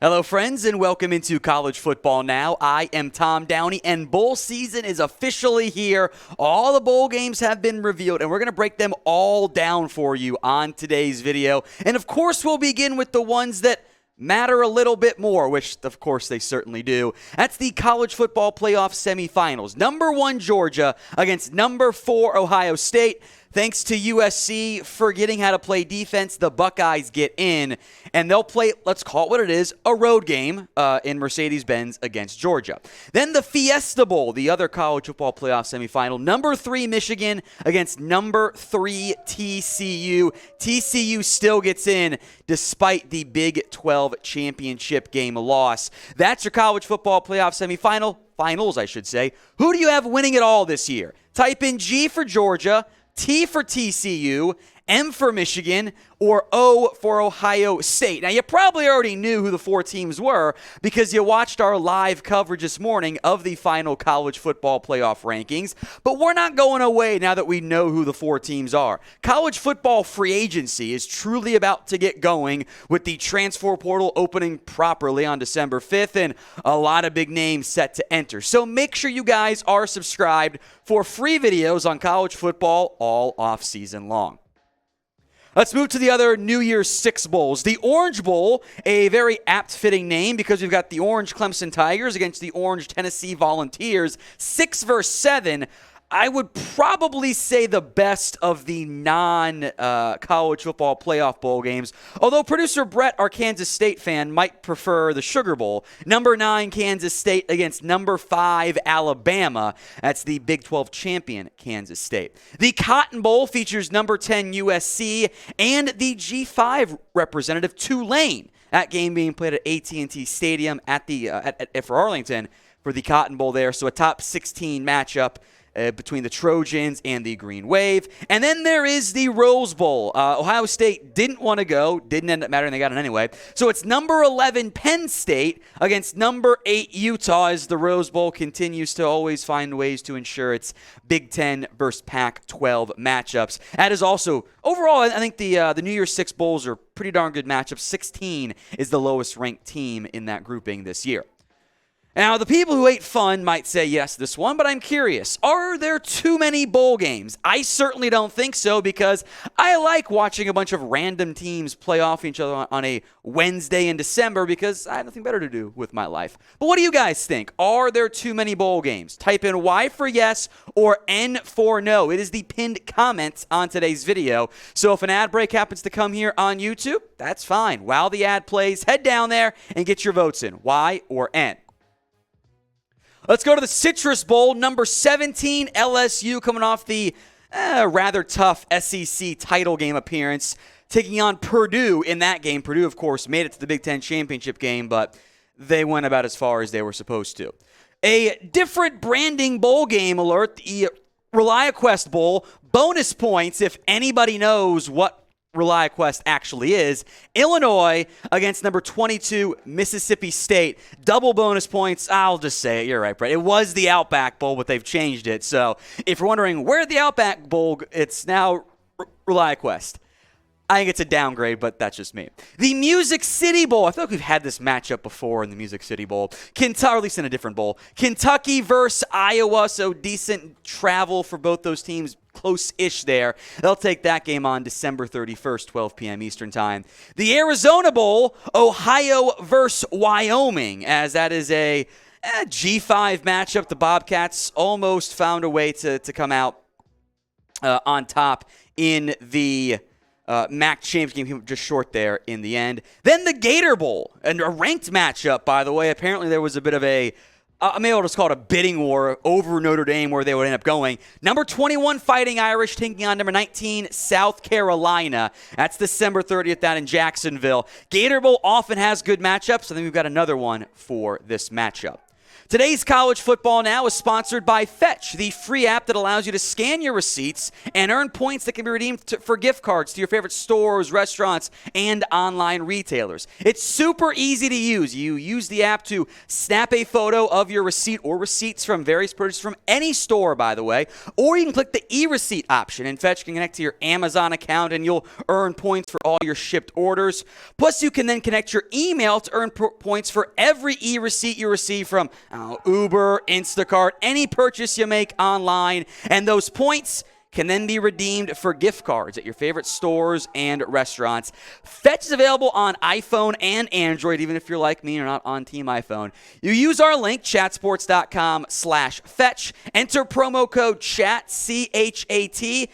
Hello, friends, and welcome into College Football Now. I am Tom Downey, and bowl season is officially here. All the bowl games have been revealed, and we're going to break them all down for you on today's video. And, of course, we'll begin with the ones that matter a little bit more, which, of course, they certainly do. That's the College Football Playoff Semifinals. Number 1 Georgia against number 4 Ohio State. Thanks to USC forgetting how to play defense, the Buckeyes get in, and they'll play, let's call it what it is, a road game in Mercedes-Benz against Georgia. Then the Fiesta Bowl, the other college football playoff semifinal. Number 3 Michigan against number 3 TCU. TCU still gets in despite the Big 12 championship game loss. That's your college football playoff finals, I should say. Who do you have winning it all this year? Type in G for Georgia, T for TCU, M for Michigan, or O for Ohio State. Now, you probably already knew who the 4 teams were because you watched our live coverage this morning of the final college football playoff rankings, but we're not going away now that we know who the 4 teams are. College football free agency is truly about to get going with the transfer portal opening properly on December 5th and a lot of big names set to enter. So make sure you guys are subscribed for free videos on college football all off season long. Let's move to the other New Year's Six Bowls. The Orange Bowl, a very apt-fitting name because we've got the Orange Clemson Tigers against the Orange Tennessee Volunteers. 6 versus 7. I would probably say the best of the non-college football playoff bowl games, although producer Brett, our Kansas State fan, might prefer the Sugar Bowl. Number 9 Kansas State against number 5 Alabama. That's the Big 12 champion Kansas State. The Cotton Bowl features number 10 USC and the G5 representative Tulane. That game being played at AT&T Stadium for Arlington for the Cotton Bowl there, so a top 16 matchup between the Trojans and the Green Wave. And then there is the Rose Bowl. Ohio State didn't want to go, didn't end up mattering, they got it anyway. So it's number 11 Penn State against number 8 Utah as the Rose Bowl continues to always find ways to ensure its Big 10 versus Pac-12 matchups. That is also, overall, I think the New Year's Six Bowls are pretty darn good matchups. 16 is the lowest ranked team in that grouping this year. Now, the people who hate fun might say yes this one, but I'm curious. Are there too many bowl games? I certainly don't think so because I like watching a bunch of random teams play off each other on a Wednesday in December because I have nothing better to do with my life. But what do you guys think? Are there too many bowl games? Type in Y for yes or N for no. It is the pinned comment on today's video. So if an ad break happens to come here on YouTube, that's fine. While the ad plays, head down there and get your votes in. Y or N. Let's go to the Citrus Bowl, number 17, LSU coming off the rather tough SEC title game appearance, taking on Purdue in that game. Purdue, of course, made it to the Big Ten championship game, but they went about as far as they were supposed to. A different branding bowl game alert, the ReliaQuest Bowl. Bonus points if anybody knows what ReliaQuest actually is. Illinois against number 22 Mississippi State. Double bonus points. I'll just say it. You're right, Brett. It was the Outback Bowl, but they've changed it. So if you're wondering where the Outback Bowl, it's now ReliaQuest. I think it's a downgrade, but that's just me. The Music City Bowl. I feel like we've had this matchup before in the Music City Bowl. Kentucky, or at least in a different bowl. Kentucky versus Iowa, so decent travel for both those teams. Close-ish there. They'll take that game on December 31st, 12 p.m. Eastern Time. The Arizona Bowl, Ohio versus Wyoming, as that is a G5 matchup. The Bobcats almost found a way to come out on top in the MAC championship game, just short there in the end. Then the Gator Bowl, and a ranked matchup, by the way. Apparently there was a bit of a maybe I'll just call it a bidding war over Notre Dame where they would end up going. Number 21 Fighting Irish taking on number 19 South Carolina. That's December 30th down in Jacksonville. Gator Bowl often has good matchups. I think we've got another one for this matchup. Today's College Football Now is sponsored by Fetch, the free app that allows you to scan your receipts and earn points that can be redeemed for gift cards to your favorite stores, restaurants, and online retailers. It's super easy to use. You use the app to snap a photo of your receipt or receipts from various purchases from any store, by the way, or you can click the e-receipt option, and Fetch can connect to your Amazon account, and you'll earn points for all your shipped orders. Plus, you can then connect your email to earn points for every e-receipt you receive from Uber, Instacart, any purchase you make online, and those points can then be redeemed for gift cards at your favorite stores and restaurants. Fetch is available on iPhone and Android, even if you're like me and you're not on Team iPhone. You use our link, chatsports.com/fetch. Enter promo code CHAT, C-H-A-T,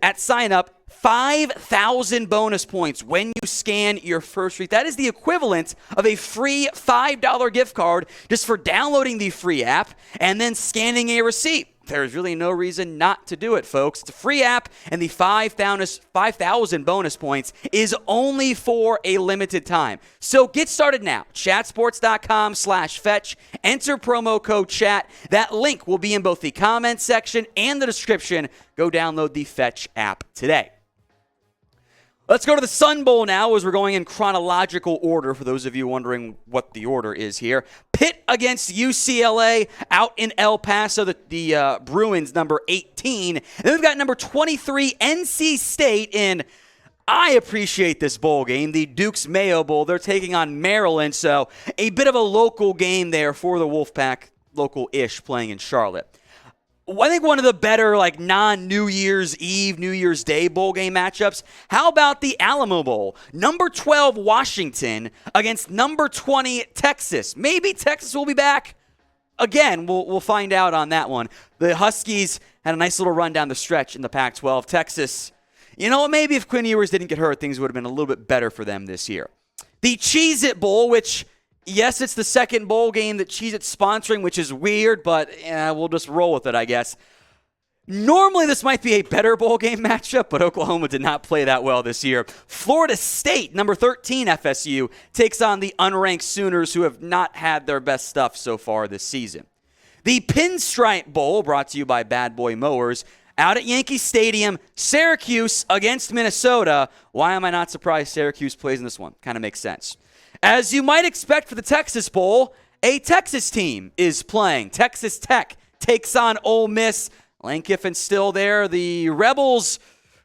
at sign up. 5,000 bonus points when you scan your first receipt. That is the equivalent of a free $5 gift card just for downloading the free app and then scanning a receipt. There's really no reason not to do it, folks. It's a free app, and the 5,000 bonus points is only for a limited time. So get started now. Chatsports.com/fetch. Enter promo code CHAT. That link will be in both the comments section and the description. Go download the Fetch app today. Let's go to the Sun Bowl now as we're going in chronological order for those of you wondering what the order is here. Pitt against UCLA out in El Paso, the Bruins, number 18. And then we've got number 23, NC State in, I appreciate this bowl game, the Duke's Mayo Bowl. They're taking on Maryland, so a bit of a local game there for the Wolfpack, local-ish, playing in Charlotte. I think one of the better non-New Year's Eve, New Year's Day bowl game matchups. How about the Alamo Bowl? Number 12 Washington against number 20 Texas. Maybe Texas will be back. Again, we'll find out on that one. The Huskies had a nice little run down the stretch in the Pac-12. Texas, maybe if Quinn Ewers didn't get hurt, things would have been a little bit better for them this year. The Cheez-It Bowl, which... yes, it's the second bowl game that Cheez-It's sponsoring, which is weird, but we'll just roll with it, I guess. Normally, this might be a better bowl game matchup, but Oklahoma did not play that well this year. Florida State, number 13 FSU, takes on the unranked Sooners, who have not had their best stuff so far this season. The Pinstripe Bowl, brought to you by Bad Boy Mowers, out at Yankee Stadium, Syracuse against Minnesota. Why am I not surprised Syracuse plays in this one? Kind of makes sense. As you might expect for the Texas Bowl, a Texas team is playing. Texas Tech takes on Ole Miss. Lane Kiffin's still there. The Rebels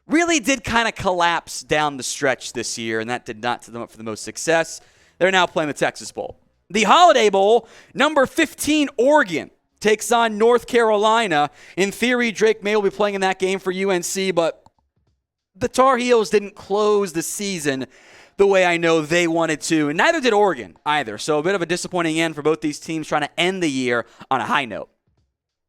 really did kind of collapse down the stretch this year, and that did not set them up for the most success. They're now playing the Texas Bowl. The Holiday Bowl, number 15 Oregon takes on North Carolina. In theory, Drake May will be playing in that game for UNC, but the Tar Heels didn't close the season the way I know they wanted to, and neither did Oregon either. So a bit of a disappointing end for both these teams trying to end the year on a high note.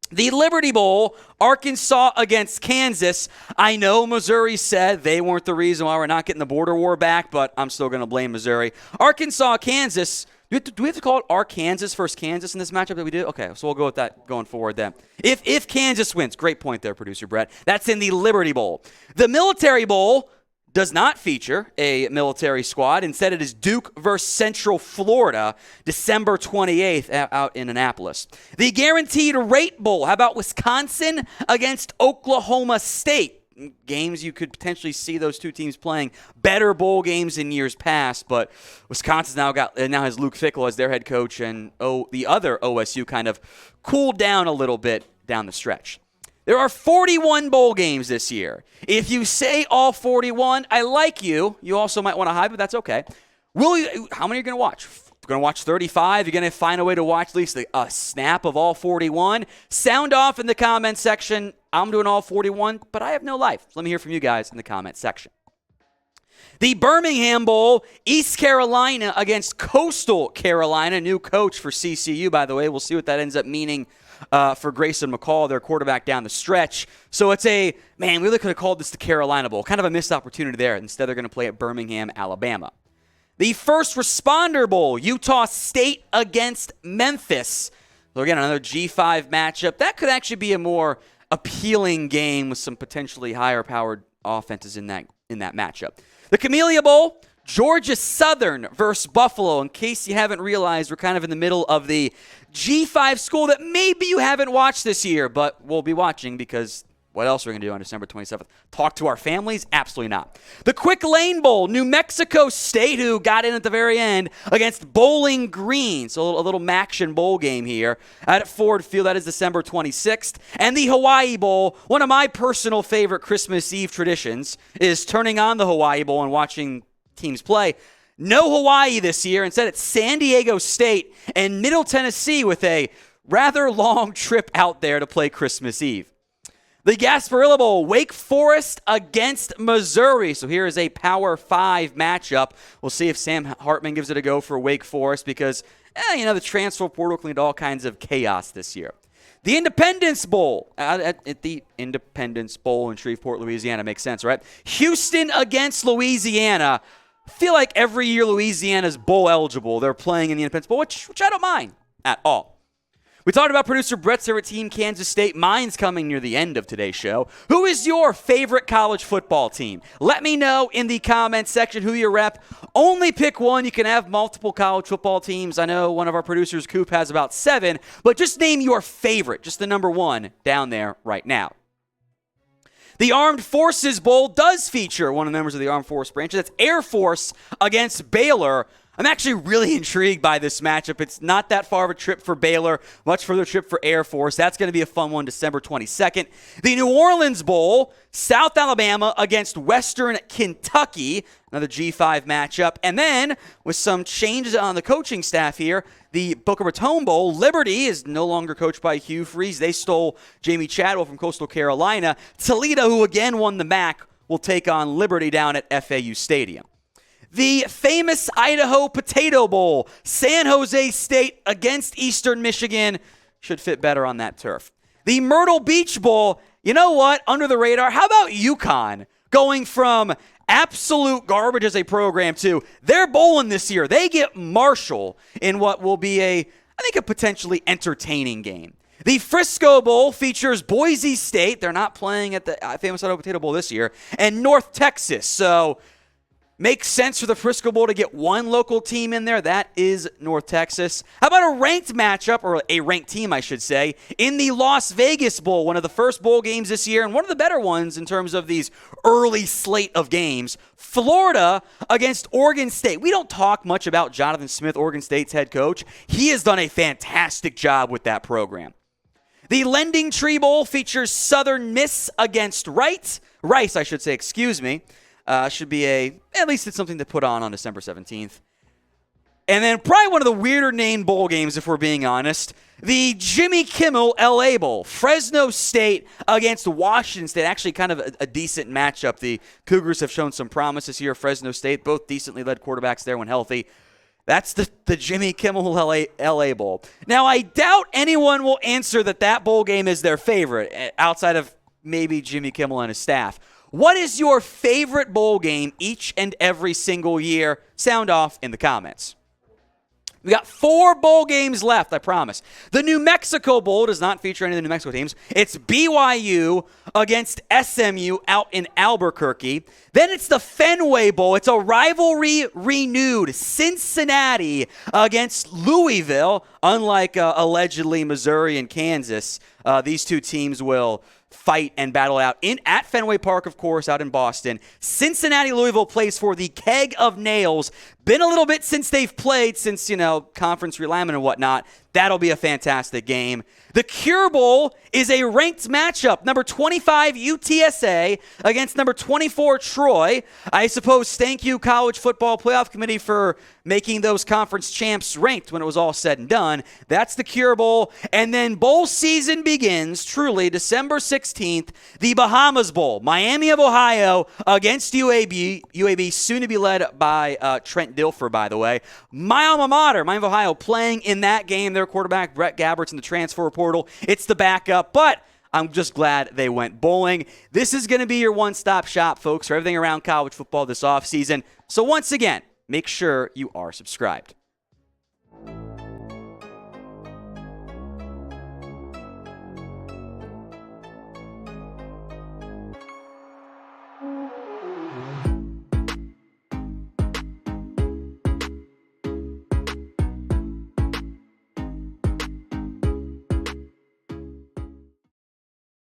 The Liberty Bowl, Arkansas against Kansas. I know Missouri said they weren't the reason why we're not getting the border war back, but I'm still going to blame Missouri. Arkansas, Kansas. Do we have to call it Arkansas versus Kansas in this matchup that we did? Okay, so we'll go with that going forward then. If Kansas wins, great point there, producer Brett. That's in the Liberty Bowl. The Military Bowl does not feature a military squad. Instead, it is Duke versus Central Florida, December 28th out in Annapolis. The Guaranteed Rate Bowl. How about Wisconsin against Oklahoma State? Games you could potentially see those two teams playing better bowl games in years past, but Wisconsin now has Luke Fickell as their head coach, and the other OSU kind of cooled down a little bit down the stretch. There are 41 bowl games this year. If you say all 41, I like you. You also might want to hide, but that's okay. How many are you going to watch? You're going to watch 35? You're going to find a way to watch at least a snap of all 41? Sound off in the comment section. I'm doing all 41, but I have no life. Let me hear from you guys in the comment section. The Birmingham Bowl, East Carolina against Coastal Carolina. New coach for CCU, by the way. We'll see what that ends up meaning for Grayson McCall, their quarterback down the stretch. So it's we really could have called this the Carolina Bowl. Kind of a missed opportunity there. Instead, they're going to play at Birmingham, Alabama. The First Responder Bowl, Utah State against Memphis. So again, another G5 matchup. That could actually be a more appealing game with some potentially higher-powered offenses in that matchup. The Camellia Bowl, Georgia Southern versus Buffalo. In case you haven't realized, we're kind of in the middle of the G5 school that maybe you haven't watched this year, but we'll be watching because what else are we going to do on December 27th? Talk to our families? Absolutely not. The Quick Lane Bowl, New Mexico State, who got in at the very end, against Bowling Green. So a little Maction Bowl game here at Ford Field. That is December 26th. And the Hawaii Bowl, one of my personal favorite Christmas Eve traditions, is turning on the Hawaii Bowl and watching teams play. No Hawaii this year. Instead, it's San Diego State and Middle Tennessee with a rather long trip out there to play Christmas Eve. The Gasparilla Bowl, Wake Forest against Missouri. So here is a Power 5 matchup. We'll see if Sam Hartman gives it a go for Wake Forest because, the transfer portal can lead to all kinds of chaos this year. The Independence Bowl, at the Independence Bowl in Shreveport, Louisiana. Makes sense, right? Houston against Louisiana. I feel like every year Louisiana's bowl eligible. They're playing in the Independence Bowl, which I don't mind at all. We talked about producer Brett's favorite team, Kansas State. Mine's coming near the end of today's show. Who is your favorite college football team? Let me know in the comments section who you rep. Only pick one. You can have multiple college football teams. I know one of our producers, Coop, has about 7, but just name your favorite, just the number 1 down there right now. The Armed Forces Bowl does feature one of the members of the Armed Force branches. That's Air Force against Baylor. I'm actually really intrigued by this matchup. It's not that far of a trip for Baylor, much further trip for Air Force. That's going to be a fun one, December 22nd. The New Orleans Bowl, South Alabama against Western Kentucky, another G5 matchup. And then, with some changes on the coaching staff here, the Boca Raton Bowl, Liberty is no longer coached by Hugh Freeze. They stole Jamie Chadwell from Coastal Carolina. Toledo, who again won the MAC, will take on Liberty down at FAU Stadium. The famous Idaho Potato Bowl, San Jose State against Eastern Michigan, should fit better on that turf. The Myrtle Beach Bowl, you know what, under the radar, how about UConn going from absolute garbage as a program to they're bowling this year. They get Marshall in what will be a potentially entertaining game. The Frisco Bowl features Boise State. They're not playing at the famous Idaho Potato Bowl this year. And North Texas. So makes sense for the Frisco Bowl to get one local team in there. That is North Texas. How about a ranked matchup, or a ranked team, I should say, in the Las Vegas Bowl, one of the first bowl games this year, and one of the better ones in terms of these early slate of games. Florida against Oregon State. We don't talk much about Jonathan Smith, Oregon State's head coach. He has done a fantastic job with that program. The Lending Tree Bowl features Southern Miss against Rice, should be at least it's something to put on December 17th. And then probably one of the weirder named bowl games, if we're being honest, the Jimmy Kimmel LA Bowl. Fresno State against Washington State. Actually kind of a decent matchup. The Cougars have shown some promise this year. Fresno State, both decently led quarterbacks there when healthy. That's the Jimmy Kimmel LA Bowl. Now, I doubt anyone will answer that bowl game is their favorite, outside of maybe Jimmy Kimmel and his staff. What is your favorite bowl game each and every single year? Sound off in the comments. We got 4 bowl games left, I promise. The New Mexico Bowl does not feature any of the New Mexico teams. It's BYU against SMU out in Albuquerque. Then it's the Fenway Bowl. It's a rivalry renewed. Cincinnati against Louisville. Unlike allegedly Missouri and Kansas, these two teams will fight and battle out at Fenway Park, of course, out in Boston. Cincinnati-Louisville plays for the Keg of Nails. Been a little bit since they've played, since, conference realignment and whatnot. That'll be a fantastic game. The Cure Bowl is a ranked matchup. Number 25 UTSA against number 24 Troy. I suppose thank you, College Football Playoff Committee, for making those conference champs ranked when it was all said and done. That's the Cure Bowl. And then bowl season begins, truly, December 16th. The Bahamas Bowl. Miami of Ohio against UAB. UAB soon to be led by Trent Dilfer, by the way. My alma mater, Miami of Ohio, playing in that game. Their quarterback, Brett Gabbert's in the transfer portal. It's the backup, but I'm just glad they went bowling. This is going to be your one-stop shop, folks, for everything around college football this offseason. So once again, make sure you are subscribed.